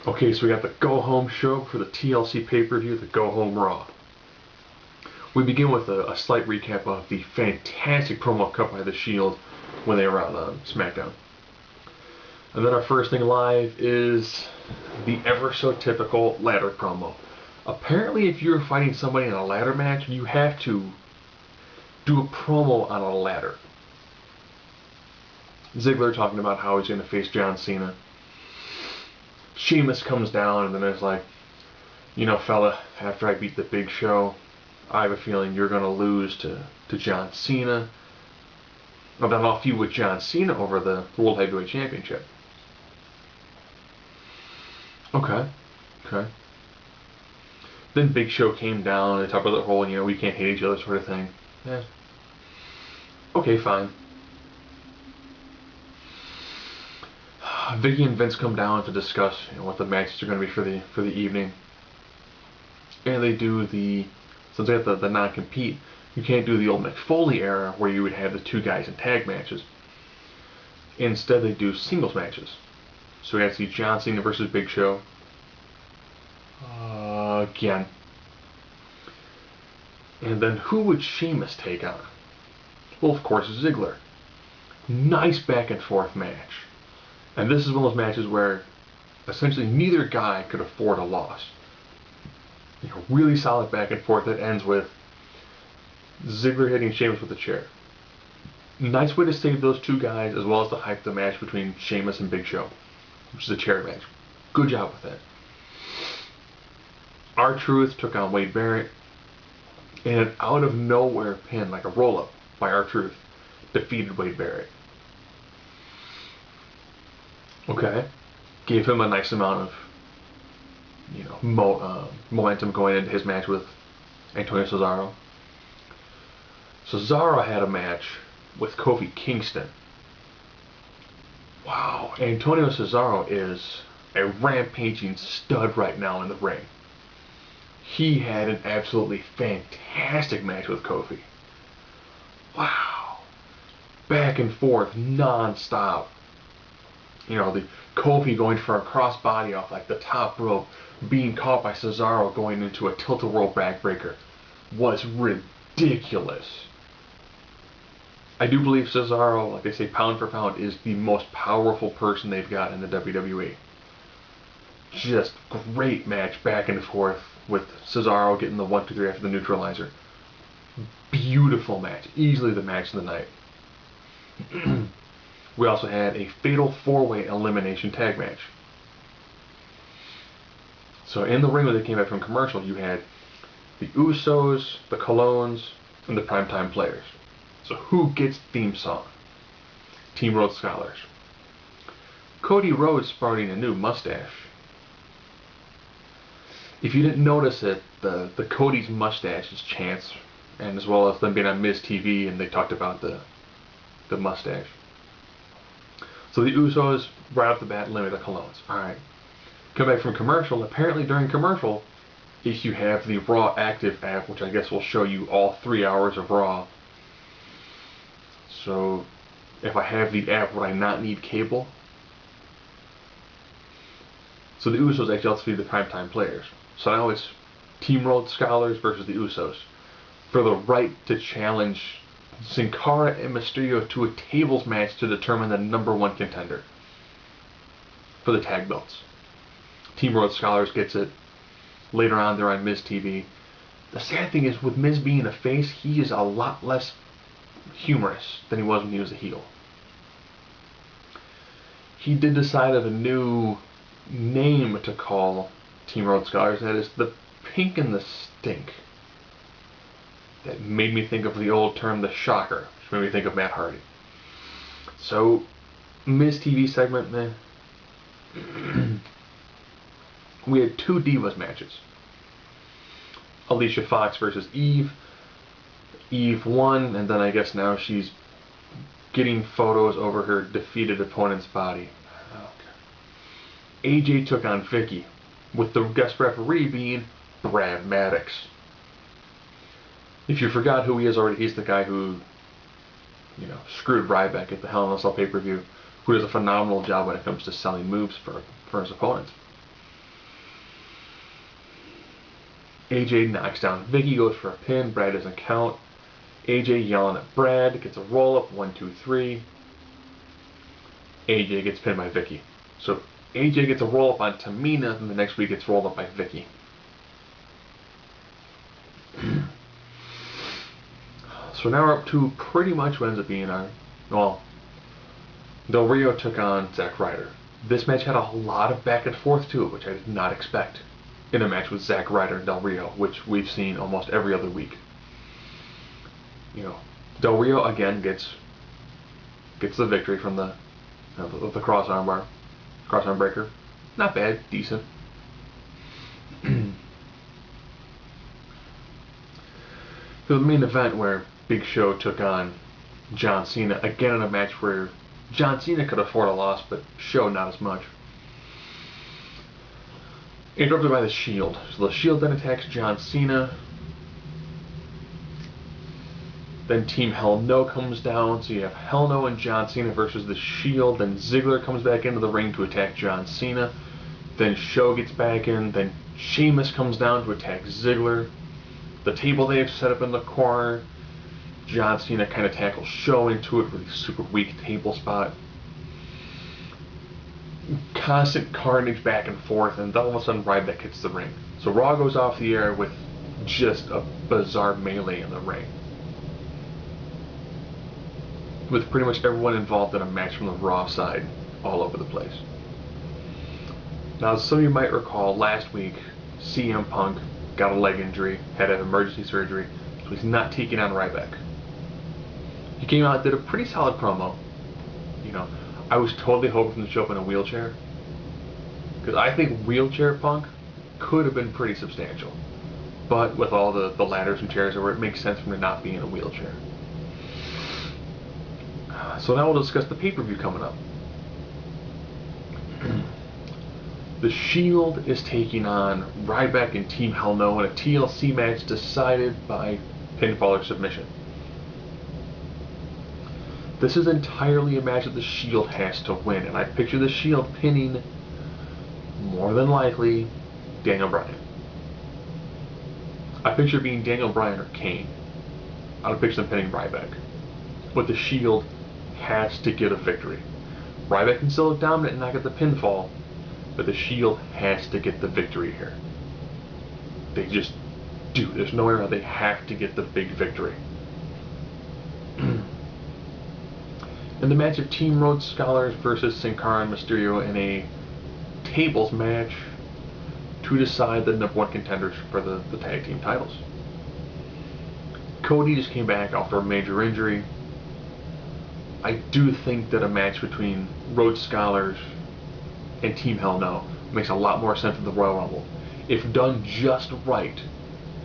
Okay, so we got the Go Home show for the TLC pay-per-view, the Go Home Raw. We begin with a slight recap of the fantastic promo cut by The Shield when they were on SmackDown. And then our first thing live is the ever so typical ladder promo. Apparently, if you're fighting somebody in a ladder match, you have to do a promo on a ladder. Ziggler talking about how he's going to face John Cena. Sheamus comes down and then it's like, you know, fella, after I beat the Big Show, I have a feeling you're going to lose to John Cena. Well, then I'll feud with John Cena over the World Heavyweight Championship. Okay. Then Big Show came down and talked about the whole, we can't hate each other sort of thing. Yeah. Okay, fine. Vicky and Vince come down to discuss what the matches are going to be for the evening. And they do since they got the non-compete, you can't do the old McFoley era where you would have the two guys in tag matches. Instead, they do singles matches. So we have to see John Cena versus Big Show. Again. And then who would Sheamus take on? Well, of course, Ziggler. Nice back and forth match. And this is one of those matches where essentially neither guy could afford a loss. Really solid back and forth that ends with Ziggler hitting Sheamus with a chair. Nice way to save those two guys as well as to hype the match between Sheamus and Big Show, which is a chair match. Good job with that. R-Truth took on Wade Barrett, and an out of nowhere pin, like a roll-up by R-Truth, defeated Wade Barrett. Okay. Gave him a nice amount of momentum going into his match with Antonio Cesaro. Cesaro had a match with Kofi Kingston. Wow, Antonio Cesaro is a rampaging stud right now in the ring. He had an absolutely fantastic match with Kofi. Wow. Back and forth, non-stop. The Kofi going for a crossbody off like the top rope, being caught by Cesaro going into a tilt-a-whirl backbreaker was ridiculous. I do believe Cesaro, like they say, pound for pound, is the most powerful person they've got in the WWE. Just great match back and forth with Cesaro getting the 1-2-3 after the neutralizer. Beautiful match. Easily the match of the night. We also had a fatal 4-way elimination tag match. So in the ring when they came back from commercial, you had the Usos, the Colognes, and the Primetime Players. So who gets theme song? Team Rhodes Scholars. Cody Rhodes sporting a new mustache. If you didn't notice it, the Cody's mustache is Chance, and as well as them being on Miz TV, and they talked about the mustache. So the Usos, right off the bat, eliminate the Colognes. Alright. Come back from commercial. Apparently during commercial, if you have the Raw Active app, which I guess will show you all 3 hours of Raw. So if I have the app, would I not need cable? So the Usos actually also feed the Primetime Players. So now it's Team Rhodes Scholars versus the Usos for the right to challenge Sin Cara and Mysterio to a tables match to determine the #1 contender for the tag belts. Team Rhodes Scholars gets it. Later on, they're on Miz TV. The sad thing is, with Miz being a face, he is a lot less humorous than he was when he was a heel. He did decide of a new name to call Team Rhodes Scholars, and that is the Pink and the Stink. That made me think of the old term, the Shocker, which made me think of Matt Hardy. So, Miz TV segment, man. We had 2 Divas matches. Alicia Fox versus Eve. Eve won, and then I guess now she's getting photos over her defeated opponent's body. Okay. AJ took on Vicky, with the guest referee being Brad Maddox. If you forgot who he is already, he's the guy who, screwed Ryback at the Hell in a Cell pay-per-view, who does a phenomenal job when it comes to selling moves for his opponents. AJ knocks down Vicky, goes for a pin. Brad doesn't count. AJ yelling at Brad, gets a roll up, 1, 2, 3. AJ gets pinned by Vicky. So AJ gets a roll up on Tamina, and the next week gets rolled up by Vicky. So now we're up to pretty much what ends up being our, well, Del Rio took on Zack Ryder. This match had a lot of back and forth to it, which I did not expect in a match with Zack Ryder and Del Rio, which we've seen almost every other week. Del Rio again gets the victory from the crossarm breaker. Not bad, decent. The main event where Big Show took on John Cena, again in a match where John Cena could afford a loss, but Show not as much. Interrupted by the Shield. So the Shield then attacks John Cena. Then Team Hell No comes down, so you have Hell No and John Cena versus the Shield. Then Ziggler comes back into the ring to attack John Cena. Then Show gets back in. Then Sheamus comes down to attack Ziggler. The table they have set up in the corner, John Cena kind of tackles Show into it, really super weak table spot. Constant carnage back and forth, and then all of a sudden Ryback hits the ring. So Raw goes off the air with just a bizarre melee in the ring, with pretty much everyone involved in a match from the Raw side all over the place. Now, as some of you might recall, last week CM Punk got a leg injury, had to have emergency surgery, so he's not taking on Ryback. He came out and did a pretty solid promo. I was totally hoping for him to show up in a wheelchair, because I think wheelchair Punk could have been pretty substantial. But with all the ladders and chairs over, it makes sense for him to not be in a wheelchair. So now we'll discuss the pay-per-view coming up. The Shield is taking on Ryback and Team Hell No in a TLC match decided by pinfall or submission. This is entirely a match that the Shield has to win, and I picture the Shield pinning, more than likely, Daniel Bryan. I picture being Daniel Bryan or Kane. I would picture them pinning Ryback. But the Shield has to get a victory. Ryback can still look dominant and not get the pinfall, but the Shield has to get the victory here. They just do. There's no way around. They have to get the big victory. In the match of Team Rhodes Scholars versus Sin Cara and Mysterio in a tables match to decide the number one contenders for the tag team titles. Cody just came back after a major injury. I do think that a match between Rhodes Scholars and Team Hell No makes a lot more sense than the Royal Rumble. If done just right,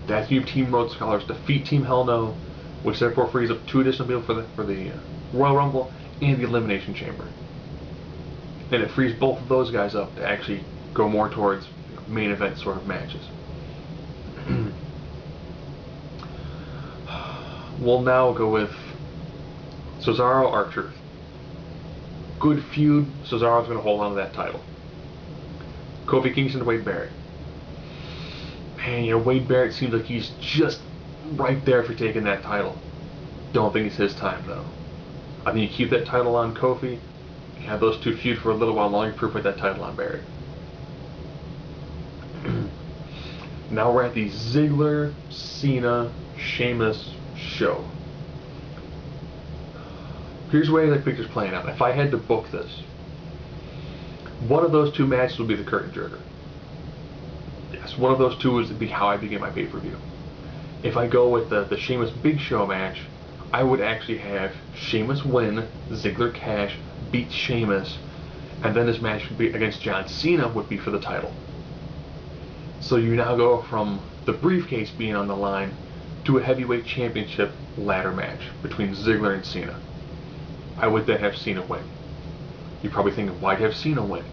that's you Team Rhodes Scholars defeat Team Hell No, which therefore frees up 2 additional people for the Royal Rumble and the Elimination Chamber. And it frees both of those guys up to actually go more towards main event sort of matches. We'll now go with Cesaro R-Truth. Good feud. Cesaro's going to hold on to that title. Kofi Kingston to Wade Barrett. Man, Wade Barrett seems like he's just right there for taking that title. Don't think it's his time, though. I think you keep that title on Kofi, you have those two feud for a little while longer, proof with that title on Barrett. Now we're at the Ziggler, Cena, Sheamus show. Here's the way the picture's playing out. If I had to book this, one of those two matches would be the curtain jerker. Yes, one of those two would be how I begin my pay-per-view. If I go with the Sheamus Big Show match, I would actually have Sheamus win, Ziggler cash, beat Sheamus, and then this match would be against John Cena would be for the title. So you now go from the briefcase being on the line to a heavyweight championship ladder match between Ziggler and Cena. I would then have Cena win. You're probably thinking, why'd you have Cena win?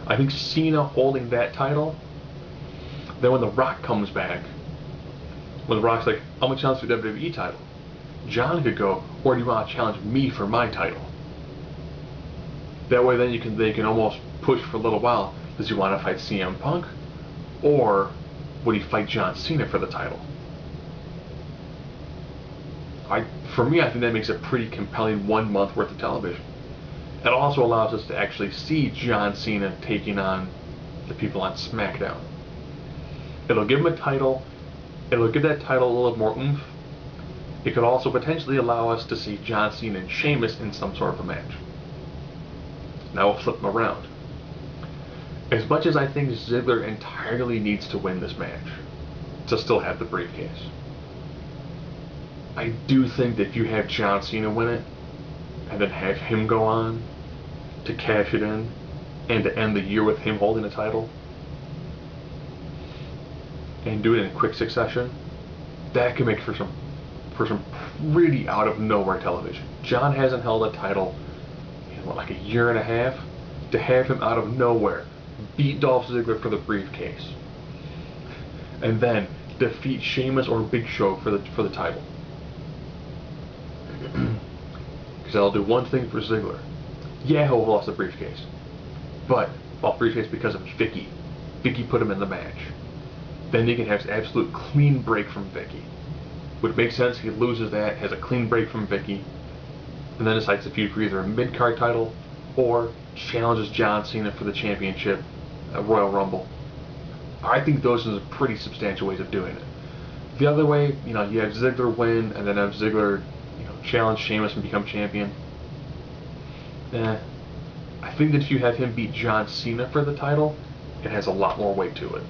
I think Cena holding that title, then when The Rock comes back, when The Rock's like, I'm going to challenge for the WWE title, John could go, or do you want to challenge me for my title? That way then they can almost push for a little while. Does he want to fight CM Punk or would he fight John Cena for the title? For me, I think that makes a pretty compelling 1 month worth of television. It also allows us to actually see John Cena taking on the people on SmackDown. It'll give him a title. It'll give that title a little more oomph. It could also potentially allow us to see John Cena and Sheamus in some sort of a match. Now we'll flip them around. As much as I think Ziggler entirely needs to win this match to still have the briefcase, I do think that if you have John Cena win it and then have him go on to cash it in and to end the year with him holding the title and do it in quick succession, that can make for some pretty out of nowhere television. John hasn't held a title in like a year and a half. To have him out of nowhere beat Dolph Ziggler for the briefcase and then defeat Sheamus or Big Show for the title. Because that'll do one thing for Ziggler. Yeah, he'll have lost the briefcase, but lost the briefcase because of Vicky. Vicky put him in the match. Then he can have an absolute clean break from Vicky. Would make sense. He loses that, has a clean break from Vicky, and then decides to feud for either a mid-card title or challenges John Cena for the championship at Royal Rumble. I think those are pretty substantial ways of doing it. The other way, you have Ziggler win and then have Ziggler, challenge Sheamus and become champion. I think that if you have him beat John Cena for the title, it has a lot more weight to it.